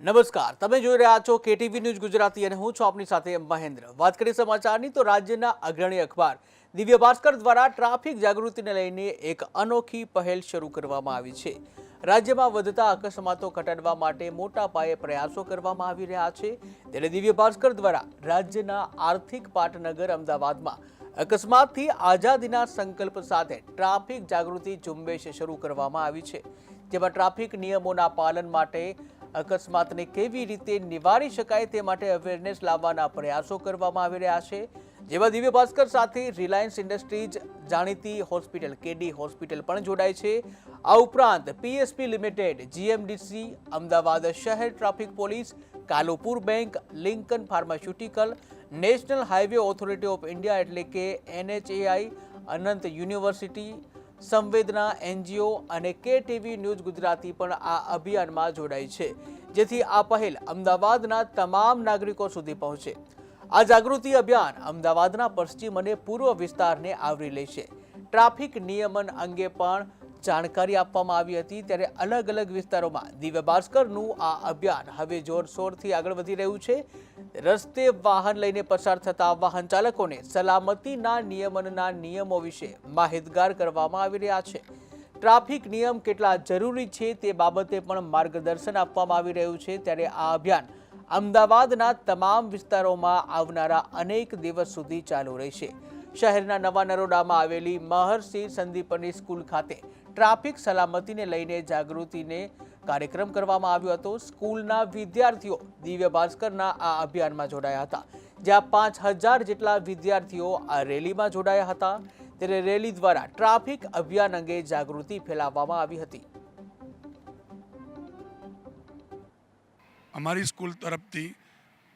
નમસ્કાર, તમે જોઈ રહ્યા છો કેટીવી ન્યૂઝ ગુજરાતી અને હું છું આપની સાથે મહેન્દ્ર। વાત કરીએ સમાચારની તો રાજ્યના અગ્રણી અખબાર દિવ્ય ભાસ્કર દ્વારા ટ્રાફિક જાગૃતિને લઈને એક અનોખી પહેલ શરૂ કરવામાં આવી છે। રાજ્યમાં વધતા અકસ્માતો ઘટાડવા માટે મોટા પાયે પ્રયાસો કરવામાં આવી રહ્યા છે। ત્યારે દિવ્ય ભાસ્કર દ્વારા રાજ્યના આર્થિક પાટનગર અમદાવાદમાં અકસ્માતથી આઝાદીના સંકલ્પ સાથે ટ્રાફિક જાગૃતિ ઝુંબેશ શરૂ કરવામાં આવી છે, જેમાં ટ્રાફિક નિયમોના પાલન માટે અકસ્માતને કેવી રીતે નિવારી શકાય તે માટે અવેરનેસ લાવવાના પ્રયાસો કરવામાં આવી રહ્યા છે। જેમાં દિવ્ય ભાસ્કર સાથે રિલાયન્સ ઇન્ડસ્ટ્રીઝ, જાણીતી હોસ્પિટલ કેડી હોસ્પિટલ પણ જોડાય છે। આ ઉપરાંત પીએસપી લિમિટેડ, જીએમડીસી, અમદાવાદ શહેર traffic police, Kalupur bank, Lincoln pharmaceutical, national highway authority of India એટલે કે NHAI, અનંત યુનિવર્સિટી, સંવેદના એનજીઓ અને કેટીવી ન્યૂઝ ગુજરાતી પણ આ અભિયાનમાં જોડાઈ છે, જેથી આ પહેલ અમદાવાદના તમામ નાગરિકો સુધી પહોંચે। આ જાગૃતિ અભિયાન અમદાવાદના પશ્ચિમ અને પૂર્વ વિસ્તારને આવરી લેશે। ટ્રાફિક નિયમન અંગે પણ જાણકારી આપવામાં આવી હતી। ત્યારે અલગ અલગ વિસ્તારોમાં દિવ્ય ભાસ્કરનું આ અભિયાન હવે જોરશોરથી આગળ વધી રહ્યું છે। રસ્તે વાહન લઈને પસાર થતા વાહન ચાલકોને સલામતીના નિયમનના નિયમો વિશે માહિતગાર કરવામાં આવી રહ્યા છે। ટ્રાફિક નિયમ કેટલા જરૂરી છે તે બાબતે પણ માર્ગદર્શન આપવામાં આવી રહ્યું છે। ત્યારે આ અભિયાન અમદાવાદના તમામ વિસ્તારોમાં આવનારા અનેક દિવસ સુધી ચાલુ રહેશે। શહેરના નવા નરોડામાં આવેલી મહર્ષિ સંદીપની સ્કૂલ ખાતે ટ્રાફિક સલામતીને લઈને જાગૃતિને કાર્યક્રમ કરવામાં આવ્યો હતો। સ્કૂલના વિદ્યાર્થીઓ દિવ્ય ભાસ્કરના આ અભિયાનમાં જોડાયા હતા, જ્યાં 5000 જેટલા વિદ્યાર્થીઓ આ રેલીમાં જોડાયા હતા। ત્યારે રેલી દ્વારા ટ્રાફિક અભિયાન અંગે જાગૃતિ ફેલાવવામાં આવી હતી। અમારી સ્કૂલ તરફથી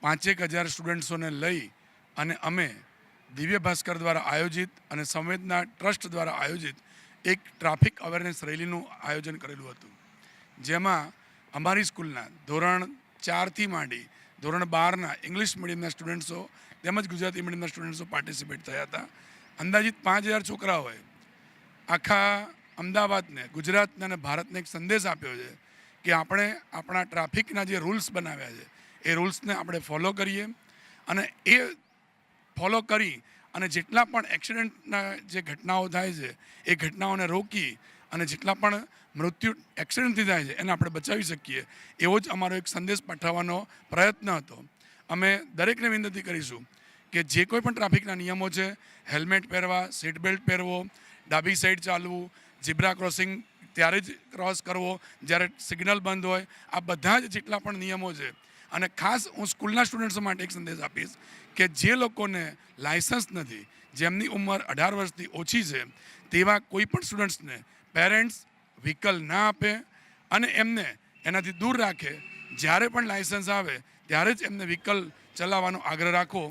5000 સ્ટુડન્ટ્સોને લઈ અને અમે દિવ્ય ભાસ્કર દ્વારા આયોજિત અને સંવેદના ટ્રસ્ટ દ્વારા આયોજિત એક ટ્રાફિક અવેરનેસ રેલીનું આયોજન કરેલું હતું, જેમાં અમારી સ્કૂલના ધોરણ 4થી માંડી ધોરણ 12ના ઇંગ્લિશ મીડિયમના સ્ટુડન્ટ્સો તેમજ ગુજરાતી મીડિયમના સ્ટુડન્ટ્સો પાર્ટિસિપેટ થયા હતા। અંદાજિત 5000 છોકરાઓએ આખા અમદાવાદને, ગુજરાતને અને ભારતને એક સંદેશ આપ્યો છે કે આપણે આપણા ટ્રાફિકના જે રૂલ્સ બનાવ્યા છે એ રૂલ્સને આપણે ફોલો કરીએ અને એ ફોલો કરી અને જેટલા પણ એક્સિડન્ટના જે ઘટનાઓ થાય છે એ ઘટનાઓને રોકી અને જેટલા પણ મૃત્યુ એક્સિડન્ટથી થાય છે એને આપણે બચાવી શકીએ, એવો જ અમારો એક સંદેશ પાઠવવાનો પ્રયત્ન હતો। અમે દરેકને વિનંતી કરીશું કે જે કોઈ પણ ટ્રાફિકના નિયમો છે, હેલ્મેટ પહેરવા, સીટ બેલ્ટ પહેરવો, ડાબી સાઈડ ચાલવું, ઝીબ્રા ક્રોસિંગ ત્યારે જ ક્રોસ કરવો જ્યારે સિગ્નલ બંધ હોય, આ બધા જ જેટલા પણ નિયમો છે। અને ખાસ હું સ્કૂલના સ્ટુડન્ટ્સો માટે એક સંદેશ આપીશ કે જે લોકોને લાયસન્સ નથી, જેમની ઉંમર 18 વર્ષથી ઓછી છે, તેવા કોઈ પણ સ્ટુડન્ટ્સને પેરેન્ટ્સ વ્હીકલ ના આપે અને એમને એનાથી દૂર રાખે। જ્યારે પણ લાયસન્સ આવે ત્યારે જ એમને વ્હીકલ ચલાવવાનો આગ્રહ રાખો।